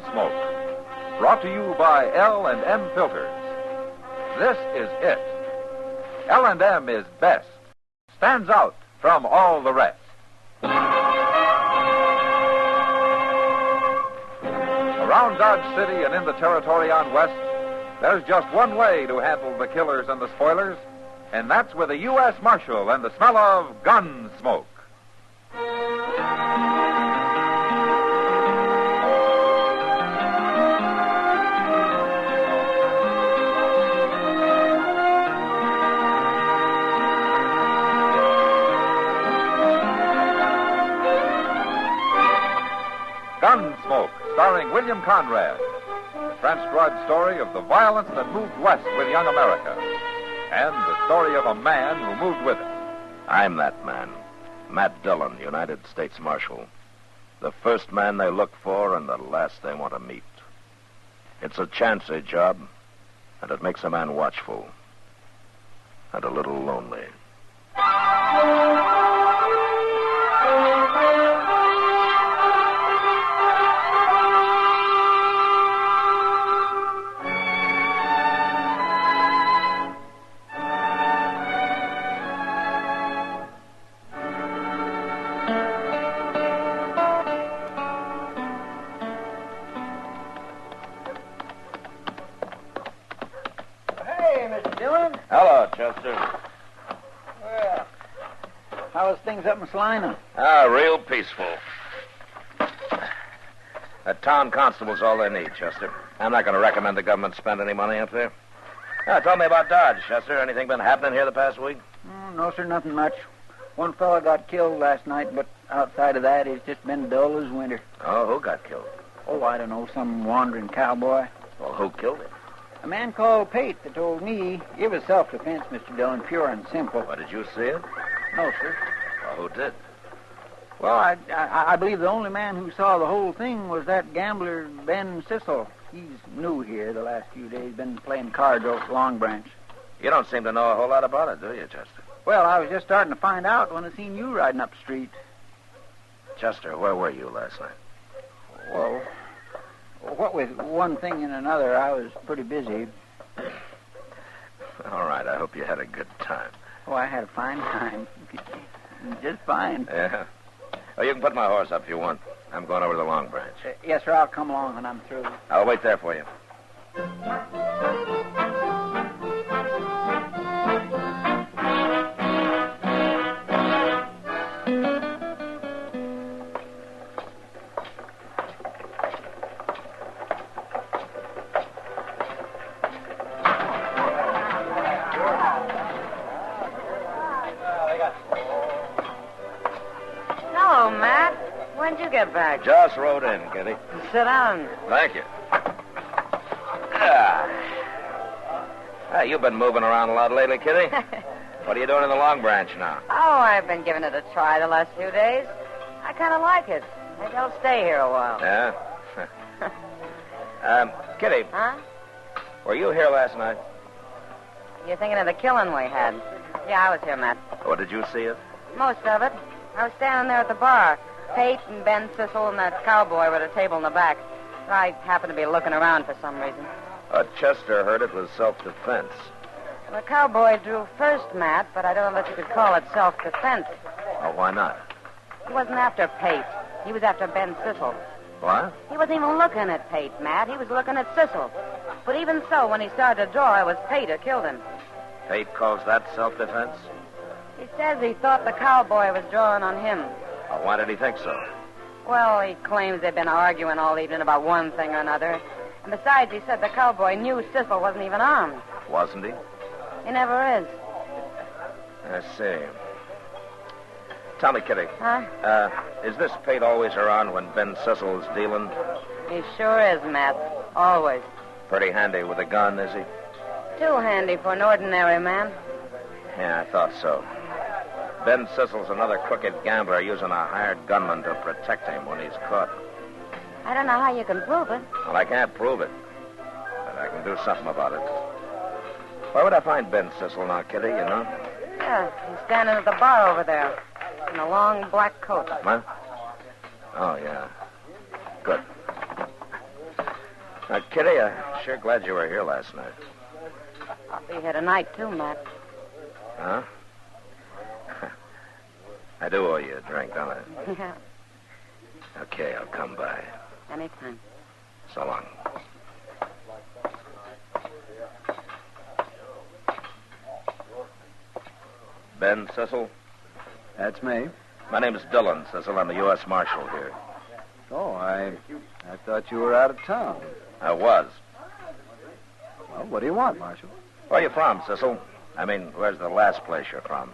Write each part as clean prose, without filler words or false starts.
Gunsmoke. Brought to you by L&M Filters. This is it. L&M is best. Stands out from all the rest. Around Dodge City and in the territory on West, there's just one way to handle the killers and the spoilers, and that's with a U.S. Marshal and the smell of Gunsmoke. Gunsmoke, starring William Conrad. The transcribed story of the violence that moved west with young America. And the story of a man who moved with it. I'm that man. Matt Dillon, United States Marshal. The first man they look for and the last they want to meet. It's a chancy job, and it makes a man watchful. And a little lonely. Hello, Chester. Well, how's things up in Salina? Real peaceful. The town constable's all they need, Chester. I'm not going to recommend the government spend any money up there. Tell me about Dodge, Chester. Anything been happening here the past week? No, sir, nothing much. One fella got killed last night, but outside of that, it's just been dull as winter. Oh, who got killed? Oh, I don't know, some wandering cowboy. Well, who killed him? A man called Pate that told me it was self-defense, Mr. Dillon, pure and simple. Well, did you see it? No, sir. Well, who did? Well, I believe the only man who saw the whole thing was that gambler, Ben Sizzle. He's new here the last few days, been playing cards over at Long Branch. You don't seem to know a whole lot about it, do you, Chester? Well, I was just starting to find out when I seen you riding up the street. Chester, where were you last night? Well, what with one thing and another, I was pretty busy. All right, I hope you had a good time. Oh, I had a fine time. Just fine. Yeah? Oh, you can put my horse up if you want. I'm going over to the Long Branch. Yes, sir, I'll come along when I'm through. I'll wait there for you. Hello, Matt. When'd you get back? Just rode in, Kitty. Sit down. Thank you. You've been moving around a lot lately, Kitty. What are you doing in the Long Branch now? Oh, I've been giving it a try the last few days. I kind of like it. Maybe I'll stay here a while. Yeah? Kitty. Huh? Were you here last night? You're thinking of the killing we had? Yeah, I was here, Matt. What, did you see it? Most of it. I was standing there at the bar. Pate and Ben Sizzle and that cowboy were at a table in the back. I happened to be looking around for some reason. Chester heard it was self-defense. The cowboy drew first, Matt, but I don't know that you could call it self-defense. Oh, why not? He wasn't after Pate. He was after Ben Sizzle. What? He wasn't even looking at Pate, Matt. He was looking at Sizzle. But even so, when he started to draw, it was Pate who killed him. Pate calls that self-defense? He says he thought the cowboy was drawing on him. Oh, why did he think so? Well, he claims they've been arguing all evening about one thing or another. And besides, he said the cowboy knew Sizzle wasn't even armed. Wasn't he? He never is. I see. Tell me, Kitty. Huh? Is this Pate always around when Ben Sizzle's dealing? He sure is, Matt. Always. Pretty handy with a gun, is he? Too handy for an ordinary man. Yeah, I thought so. Ben Sizzle's another crooked gambler using a hired gunman to protect him when he's caught. I don't know how you can prove it. Well, I can't prove it, but I can do something about it. Where would I find Ben Sizzle now, Kitty, you know? Yeah, he's standing at the bar over there in a long black coat. What? Oh, yeah. Good. Kitty, I'm sure glad you were here last night. I'll be here tonight, too, Matt. Huh? I do owe you a drink, don't I? Yeah, Okay, I'll come by. anytime. So long. Ben Sizzle? That's me. My name is Dillon, Sizzle. I'm the U.S. Marshal here. Oh, I thought you were out of town. I was. Well, what do you want, Marshal? Where you from, Sizzle? I mean, where's the last place you're from?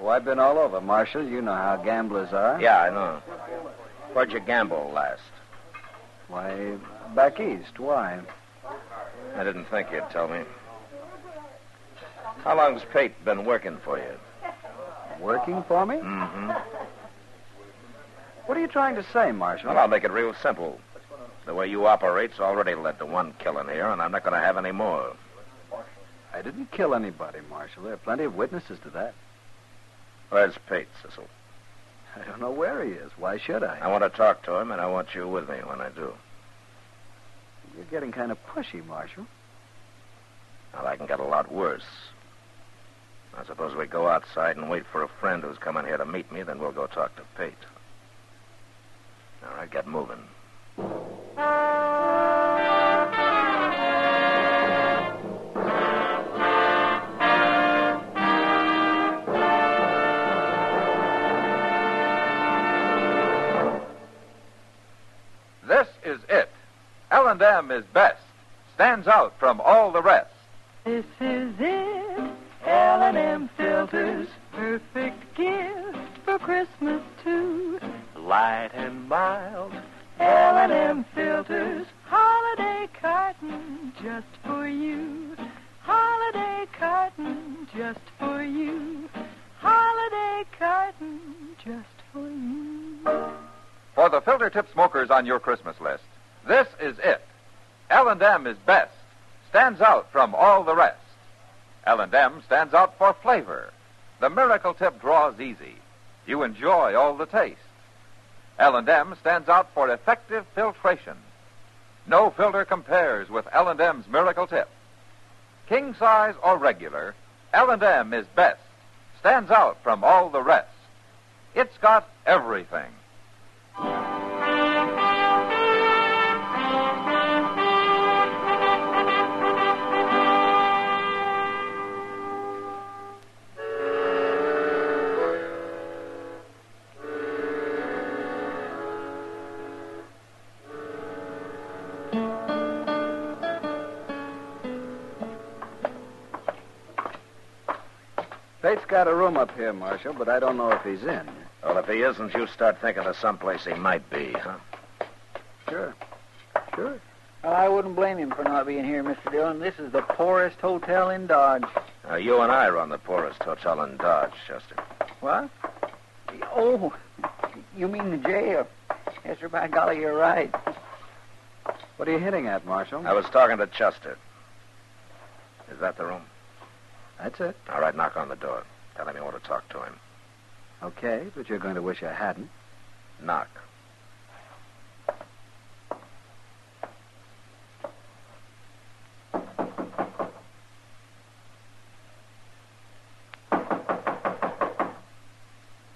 Oh, I've been all over, Marshal. You know how gamblers are. Yeah, I know. Where'd you gamble last? Why, back east. Why? I didn't think you'd tell me. How long's Pate been working for you? Working for me? Mm-hmm. What are you trying to say, Marshal? Well, I'll make it real simple. The way you operate's already led to one killing here, and I'm not going to have any more. I didn't kill anybody, Marshal. There are plenty of witnesses to that. Where's Pate, Sizzle? I don't know where he is. Why should I? I want to talk to him, and I want you with me when I do. You're getting kind of pushy, Marshal. Well, I can get a lot worse. I suppose we go outside and wait for a friend who's coming here to meet me, then we'll go talk to Pate. All right, get moving. This is it. L&M is best. Stands out from all the rest. This is it. L&M filters, perfect gift for Christmas too. Light and mild. L&M filters, holiday carton just for you. Holiday carton just for you. Holiday carton just for you. For the filter tip smokers on your Christmas list, this is it. L&M is best. Stands out from all the rest. L&M stands out for flavor. The miracle tip draws easy. You enjoy all the taste. L&M stands out for effective filtration. No filter compares with L&M's miracle tip. King size or regular, L&M is best. Stands out from all the rest. It's got everything. Pate's got a room up here, Marshal, but I don't know if he's in. Well, if he isn't, you start thinking of someplace he might be, huh? Sure. Well, I wouldn't blame him for not being here, Mr. Dillon. This is the poorest hotel in Dodge. Now, you and I run the poorest hotel in Dodge, Chester. What? Oh, you mean the jail? Yes, sir, by golly, you're right. What are you hitting at, Marshal? I was talking to Chester. Is that the room? That's it. All right, knock on the door. Tell him you want to talk to him. Okay, but you're going to wish I hadn't. Knock.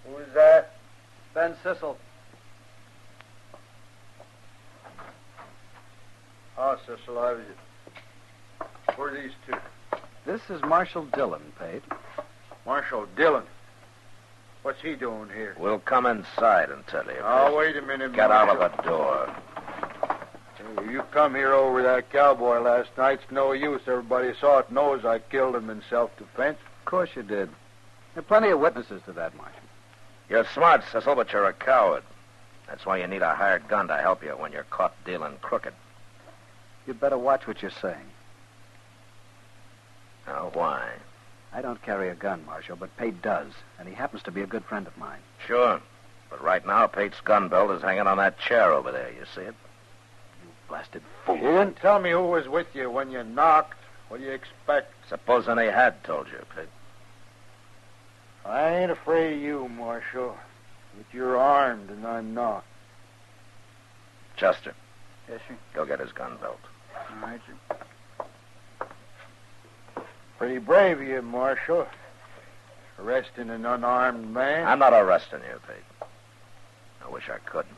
Who's that? Ben Sizzle. Oh, Sizzle, I was... Who are these two? This is Marshal Dillon, Pate. Marshal Dillon. What's he doing here? We'll come inside and tell you. Oh, wait a minute, Get out Marshal. of the door. Hey, you come here over that cowboy last night. It's no use. Everybody saw it, knows I killed him in self-defense. Of course you did. There are plenty of witnesses to that, Marshal. You're smart, Sizzle, but you're a coward. That's why you need a hired gun to help you when you're caught dealing crooked. You'd better watch what you're saying. Now, why? I don't carry a gun, Marshal, but Pate does, and he happens to be a good friend of mine. Sure. But right now, Pate's gun belt is hanging on that chair over there. You see it? You blasted You fool. didn't tell me who was with you when you knocked. What do you expect? Supposing he had told you, Pete. I ain't afraid of you, Marshal. But you're armed and I'm not. Chester, Yes, sir. Go get his gun belt. All right, sir. Pretty brave of you, Marshal. Arresting an unarmed man. I'm not arresting you, Pete. I wish I couldn't.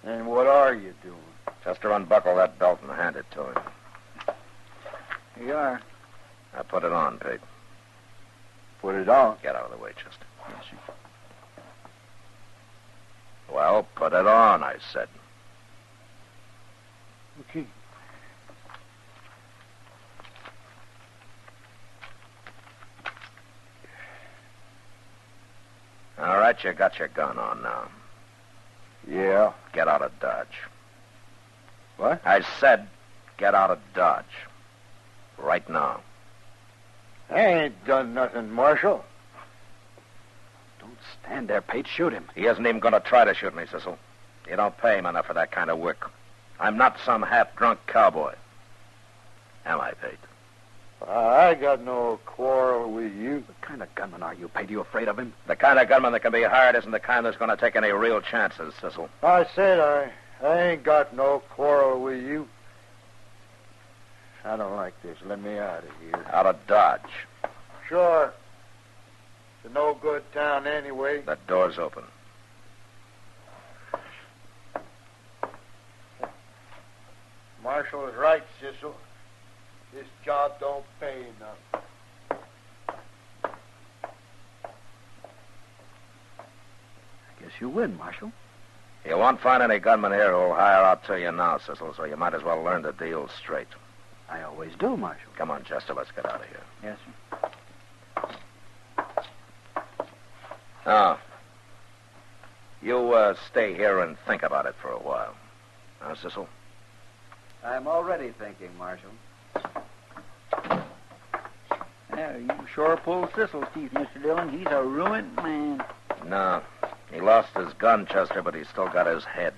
And what are you doing? Just to unbuckle that belt and hand it to him. Here you are. Now put it on, Pete. Put it on. Get out of the way, Chester. Yes, sir. Well, put it on, I said. Okay. All right, you got your gun on now. Yeah. Get out of Dodge. What? I said get out of Dodge. Right now. I ain't done nothing, Marshal. Don't stand there, Pete. Shoot him. He isn't even going to try to shoot me, Sizzle. You don't pay him enough for that kind of work. I'm not some half-drunk cowboy. Am I, Pete? I got no quarrel with you. What kind of gunman are you, Pete? Are you afraid of him? The kind of gunman that can be hired isn't the kind that's going to take any real chances, Sizzle. I said I ain't got no quarrel with you. I don't like this. Let me out of here. Out of Dodge. Sure. It's a no-good town anyway. That door's open. Marshal is right, Sizzle. This job don't pay enough. I guess you win, Marshal. You won't find any gunman here who'll hire out to you now, Sizzle, so you might as well learn the deal straight. I always do, Marshal. Come on, Chester, let's get out of here. Yes, sir. Now, you stay here and think about it for a while. Now, Sizzle? I'm already thinking, Marshal. Yeah, you sure pulled Sizzle's teeth, Mr. Dillon. He's a ruined man. No. He lost his gun, Chester, but he's still got his head.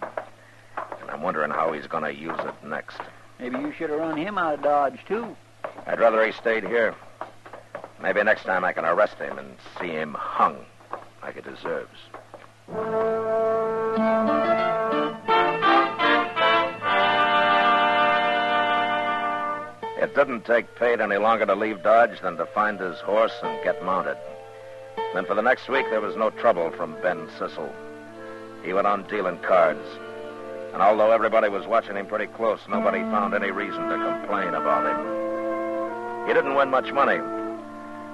And I'm wondering how he's going to use it next. Maybe you should have run him out of Dodge, too. I'd rather he stayed here. Maybe next time I can arrest him and see him hung like he deserves. It didn't take Pate any longer to leave Dodge than to find his horse and get mounted. Then for the next week, there was no trouble from Ben Sizzle. He went on dealing cards. And although everybody was watching him pretty close, nobody found any reason to complain about him. He didn't win much money,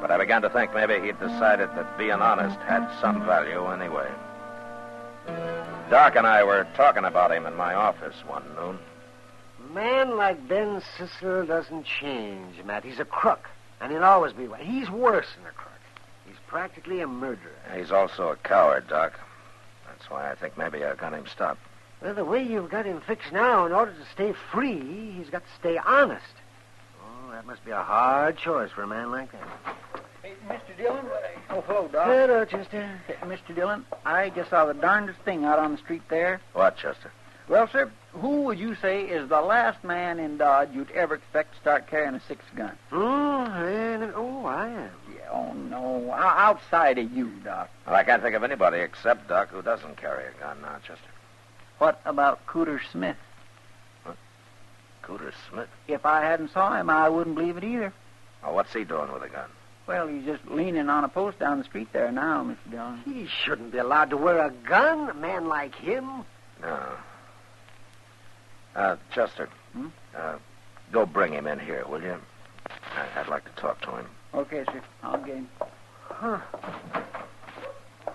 but I began to think maybe he'd decided that being honest had some value anyway. Doc and I were talking about him in my office one noon. A man like Ben Sizzle doesn't change, Matt. He's a crook, and he'll always be one. He's worse than a crook. He's practically a murderer. He's also a coward, Doc. That's why I think maybe I got him stopped. Well, the way you've got him fixed now, in order to stay free, he's got to stay honest. Oh, that must be a hard choice for a man like that. Hey, Mr. Dillon? Oh, hello, Doc. Hello, Chester. Hey, Mr. Dillon, I just saw the darndest thing out on the street there. What, Chester? Well, sir, who would you say is the last man in Dodge you'd ever expect to start carrying a six-gun? I am. Yeah, oh, no. Outside of you, Doc. Well, I can't think of anybody except Doc who doesn't carry a gun now, Chester. What about Cooter Smith? What? Cooter Smith? If I hadn't saw him, I wouldn't believe it either. Oh, what's he doing with a gun? Well, he's just leaning on a post down the street there now, Mr. Dillon. He shouldn't be allowed to wear a gun, a man like him. No. Chester, go bring him in here, will you? I'd like to talk to him. Okay, sir. I'll get him. Huh.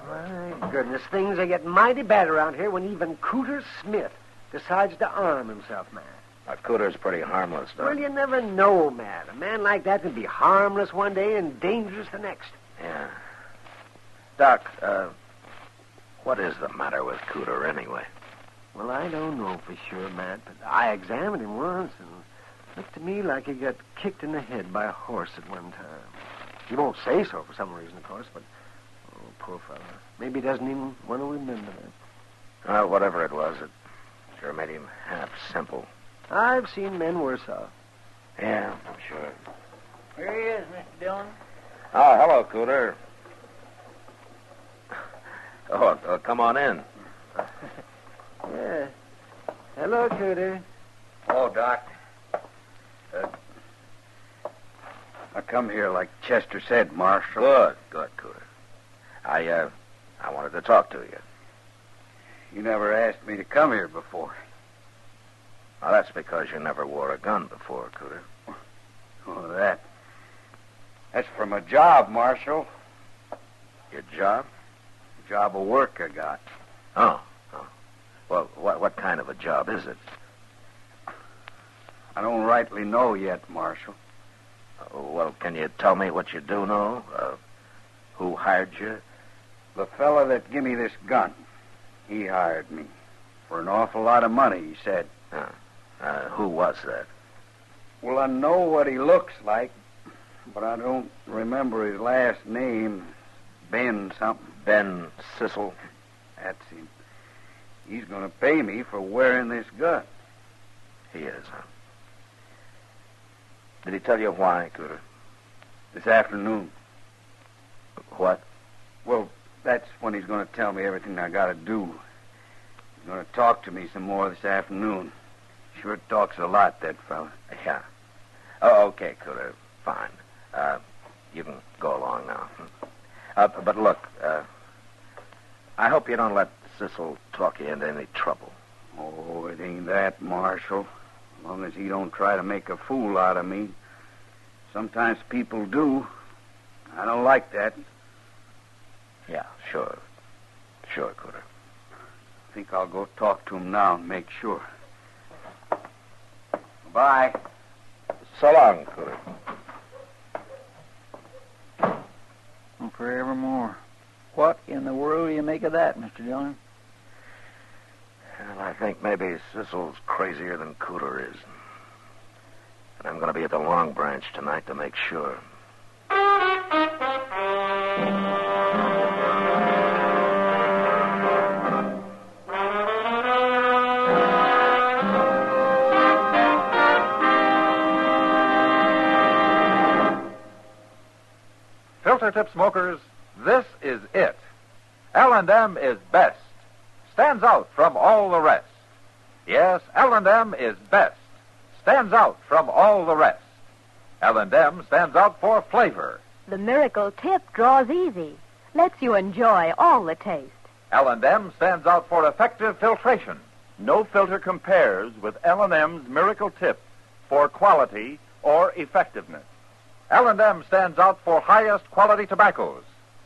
My goodness, things are getting mighty bad around here when even Cooter Smith decides to arm himself, man. Cooter's pretty harmless, Doc. Well, you never know, man. A man like that can be harmless one day and dangerous the next. Yeah. Doc, what is the matter with Cooter anyway? Well, I don't know for sure, Matt, but I examined him once, and it looked to me like he got kicked in the head by a horse at one time. He won't say so for some reason, of course, but, oh, poor fellow. Maybe he doesn't even want to remember that. Well, whatever it was, it sure made him half simple. I've seen men worse off. Yeah, I'm sure. Here he is, Mr. Dillon. Oh, hello, Cooter. Oh, come on in. Yeah. Hello, Cooter. Hello, Doc. I come here like Chester said, Marshal. Good, Cooter. I wanted to talk to you. You never asked me to come here before. Well, that's because you never wore a gun before, Cooter. Oh, that's from a job, Marshal. Your job? Job of work I got. Oh. Well, what kind of a job is it? I don't rightly know yet, Marshal. Well, can you tell me what you do know? Who hired you? The fella that give me this gun, he hired me. For an awful lot of money, he said. Who was that? Well, I know what he looks like, but I don't remember his last name. Ben something. Ben Sizzle? That's him. He's going to pay me for wearing this gun. He is, huh? Did he tell you why, Cooter? This afternoon. What? Well, that's when he's going to tell me everything I got to do. He's going to talk to me some more this afternoon. Sure talks a lot, that fella. Yeah. Oh, okay, Cooter. Fine. You can go along now. But look, I hope you don't let Sizzle talk you into any trouble. Oh, it ain't that, Marshal. As long as he don't try to make a fool out of me. Sometimes people do. I don't like that. Yeah, sure. Sure, Cooter. I think I'll go talk to him now and make sure. Bye. So long, Cooter. Forevermore. What in the world do you make of that, Mr. Dillon? Well, I think maybe Sizzle's crazier than Cooter is. And I'm going to be at the Long Branch tonight to make sure. Filter tip smokers, this is it. L&M is best. Stands out from all the rest. Yes, L&M is best. Stands out from all the rest. L&M stands out for flavor. The miracle tip draws easy. Lets you enjoy all the taste. L&M stands out for effective filtration. No filter compares with L&M's Miracle Tip for quality or effectiveness. L&M stands out for highest quality tobaccos,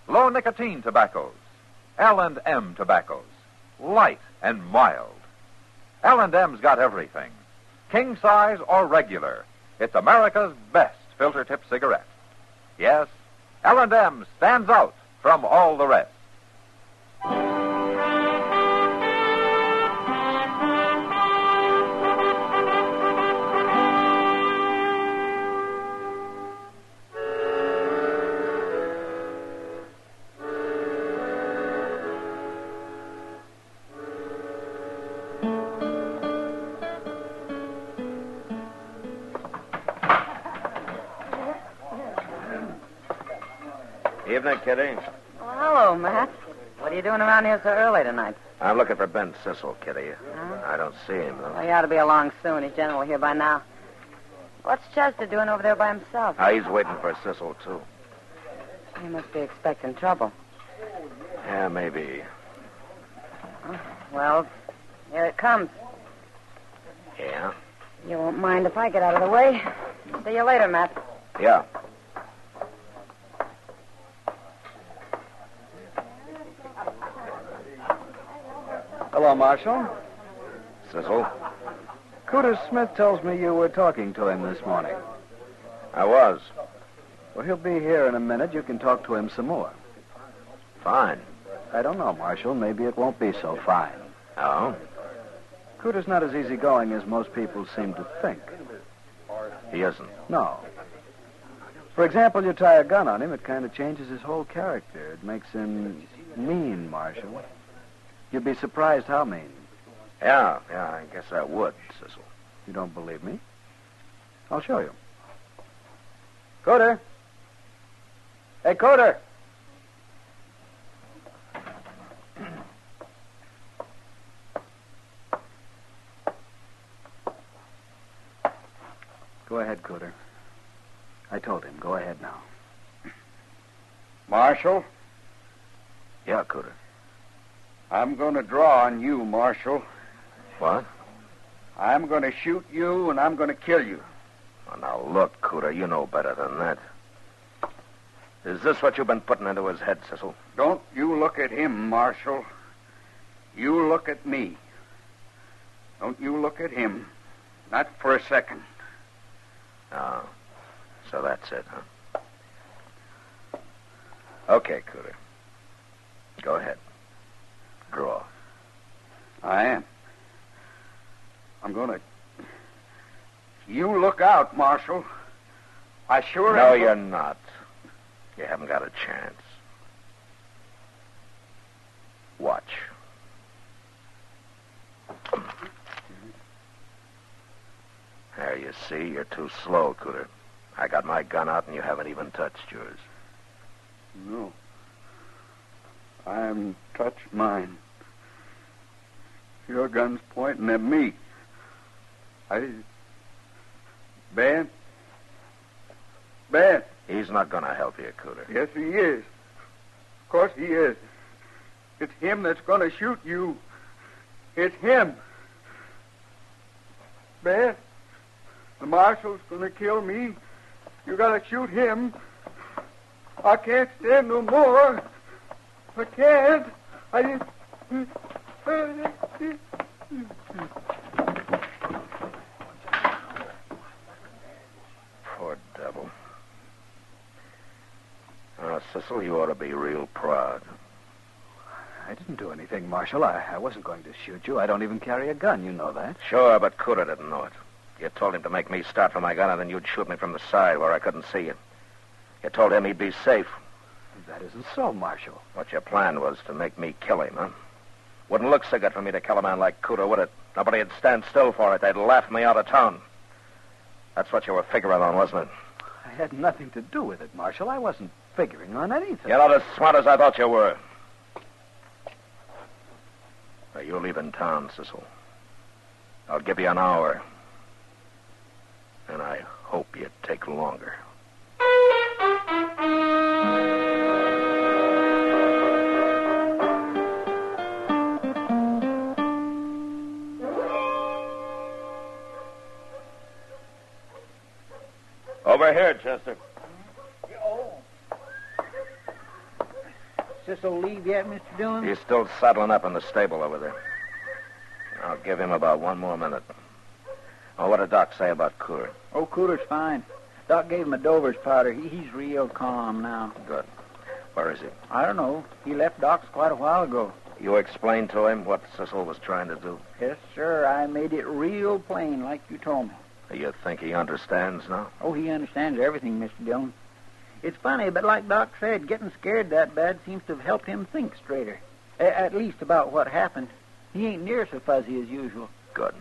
low nicotine tobaccos, L&M tobaccos, light and mild. L&M's got everything, king size or regular. It's America's best filter tip cigarette. Yes, L&M stands out from all the rest. Evening, Kitty. Well, hello, Matt. What are you doing around here so early tonight? I'm looking for Ben Sizzle, Kitty. I don't see him, though. Well, he ought to be along soon. He's generally here by now. What's Chester doing over there by himself? He's waiting for Sizzle, too. He must be expecting trouble. Yeah, maybe. Well, here it comes. Yeah? You won't mind if I get out of the way. See you later, Matt. Yeah. Hello, Marshal. Sizzle? Cooter Smith tells me you were talking to him this morning. I was. Well, he'll be here in a minute. You can talk to him some more. Fine. I don't know, Marshal. Maybe it won't be so fine. Oh? Cooter's not as easygoing as most people seem to think. He isn't. No. For example, you tie a gun on him, it kind of changes his whole character. It makes him mean, Marshal. You'd be surprised how mean. Yeah, I guess I would, Sizzle. You don't believe me? I'll show you. Cooter. Hey, Cooter. Marshal, Yeah, Cooter. I'm going to draw on you, Marshal. What? I'm going to shoot you, and I'm going to kill you. Oh, now, look, Cooter, you know better than that. Is this what you've been putting into his head, Sizzle? Don't you look at him, Marshal. You look at me. Don't you look at him. Not for a second. Oh, so that's it, huh? Okay, Cooter. Go ahead. Draw. I am. I'm going to... You look out, Marshal. I sure No, am. you're not. You haven't got a chance. Watch. There, you see, you're too slow, Cooter. I got my gun out and you haven't even touched yours. No. I haven't touched mine. Your gun's pointing at me. Ben? Ben? He's not going to help you, Cooter. Yes, he is. Of course he is. It's him that's going to shoot you. It's him. Ben, the marshal's going to kill me. You got to shoot him. I can't stand no more. I can't. Poor devil. Sizzle, you ought to be real proud. I didn't do anything, Marshal. I wasn't going to shoot you. I don't even carry a gun. You know that. Sure, but Cooter didn't know it. You told him to make me start for my gun, and then you'd shoot me from the side where I couldn't see you. You told him he'd be safe. That isn't so, Marshal. What your plan was to make me kill him, huh? Wouldn't look so good for me to kill a man like Cooter, would it? Nobody'd stand still for it. They'd laugh me out of town. That's what you were figuring on, wasn't it? I had nothing to do with it, Marshal. I wasn't figuring on anything. You're not as smart as I thought you were. Now, you're leaving town, Sizzle. I'll give you an hour. And I hope you take longer. Over here, Chester. Sizzle leave yet, Mr. Dillon? He's still saddling up in the stable over there. I'll give him about one more minute. Oh, what did Doc say about Cooter? Oh, Cooter's fine. Doc gave him a Dover's powder. He's real calm now. Good. Where is he? I don't know. He left Doc's quite a while ago. You explained to him what Sizzle was trying to do? Yes, sir. I made it real plain like you told me. You think he understands now? Oh, he understands everything, Mr. Dillon. It's funny, but like Doc said, getting scared that bad seems to have helped him think straighter. At least about what happened. He ain't near so fuzzy as usual. Good.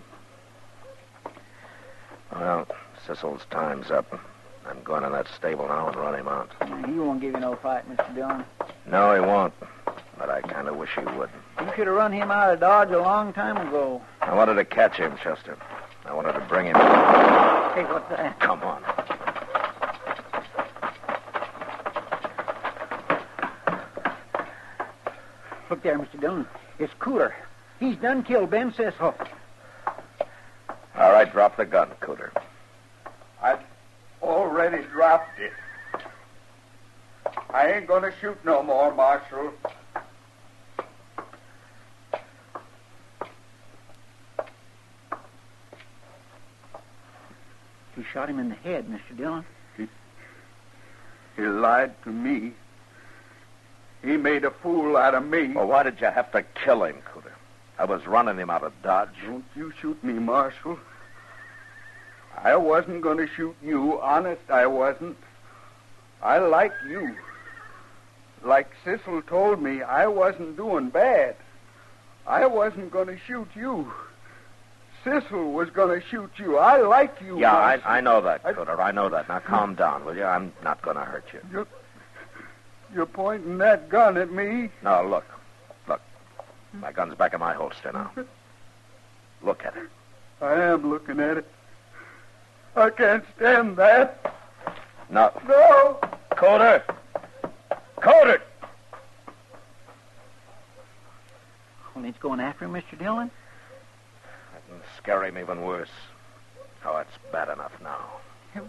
Well, Sizzle's time's up. I'm going to that stable now and run him out. He won't give you no fight, Mr. Dillon. No, he won't. But I kind of wish he would. You should have run him out of Dodge a long time ago. I wanted to catch him, Chester. I wanted to bring him. Hey, what's that? Come on. Look there, Mr. Dillon. It's Cooter. He's done killed Ben Sizzle. All right, drop the gun, Cooter. I've already dropped it. I ain't going to shoot no more, Marshal. You shot him in the head, Mr. Dillon. He lied to me. He made a fool out of me. Well, why did you have to kill him, Cooter? I was running him out of Dodge. Don't you shoot me, Marshal. I wasn't going to shoot you. Honest, I wasn't. I like you. Like Sizzle told me, I wasn't doing bad. I wasn't going to shoot you. Sizzle was going to shoot you. I like you. Yeah, Marshal. I know that, Cooter. I know that. Now, calm down, will you? I'm not going to hurt you. You're pointing that gun at me? No, look. Look. My gun's back in my holster now. Look at it. I am looking at it. I can't stand that. No. No. Cooter! Cooter! Well, he's going after him, Mr. Dillon? That can scare him even worse. Oh, it's bad enough now.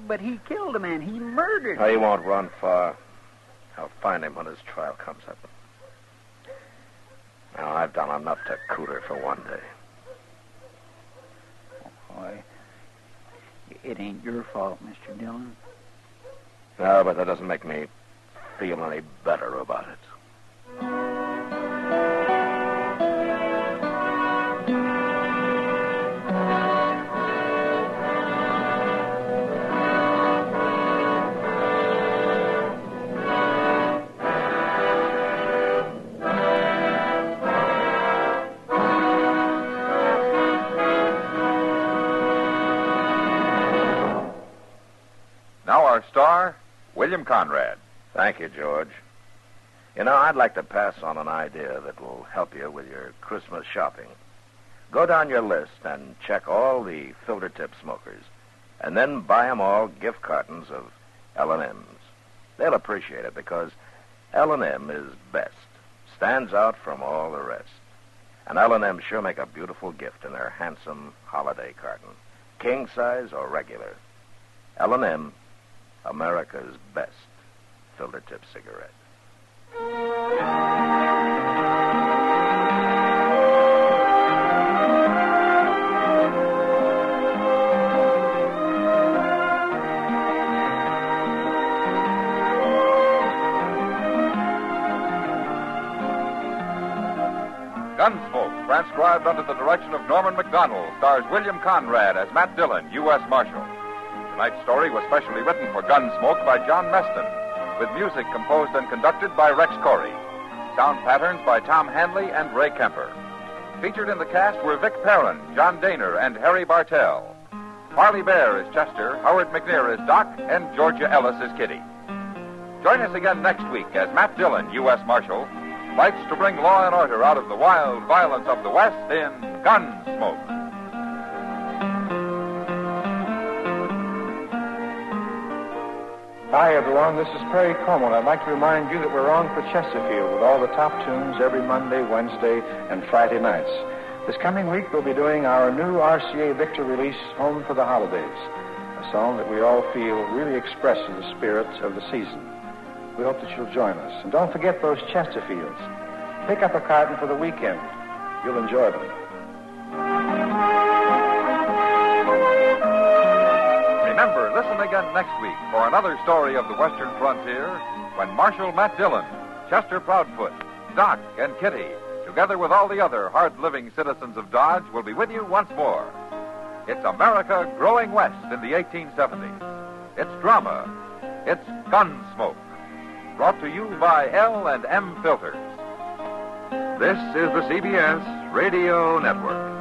But he killed a man. He murdered him. Oh, he won't run far. I'll find him when his trial comes up. Now, I've done enough to Cooter for one day. Boy, it ain't your fault, Mr. Dillon. No, but that doesn't make me feel any better about it. Now our star, William Conrad. Thank you, George. You know, I'd like to pass on an idea that will help you with your Christmas shopping. Go down your list and check all the filter tip smokers, and then buy them all gift cartons of L&M's. They'll appreciate it because L&M is best, stands out from all the rest. And L&M sure make a beautiful gift in their handsome holiday carton, king size or regular. L&M, America's best filter tip cigarette. Gunsmoke, transcribed under the direction of Norman MacDonald, stars William Conrad as Matt Dillon, U.S. Marshal. Tonight's story was specially written for Gunsmoke by John Meston, with music composed and conducted by Rex Corey. Sound patterns by Tom Hanley and Ray Kemper. Featured in the cast were Vic Perrin, John Dehner, and Harry Bartell. Marley Bear is Chester, Howard McNear is Doc, and Georgia Ellis is Kitty. Join us again next week as Matt Dillon, U.S. Marshal, fights to bring law and order out of the wild violence of the West in Gunsmoke. Hi, everyone. This is Perry Como. I'd like to remind you that we're on for Chesterfield with all the top tunes every Monday, Wednesday, and Friday nights. This coming week, we'll be doing our new RCA Victor release, Home for the Holidays, a song that we all feel really expresses the spirit of the season. We hope that you'll join us. And don't forget those Chesterfields. Pick up a carton for the weekend. You'll enjoy them. Remember, listen again next week for another story of the Western frontier when Marshal Matt Dillon, Chester Proudfoot, Doc, and Kitty, together with all the other hard-living citizens of Dodge, will be with you once more. It's America growing west in the 1870s. It's drama. It's Gunsmoke. Brought to you by L&M Filters. This is the CBS Radio Network.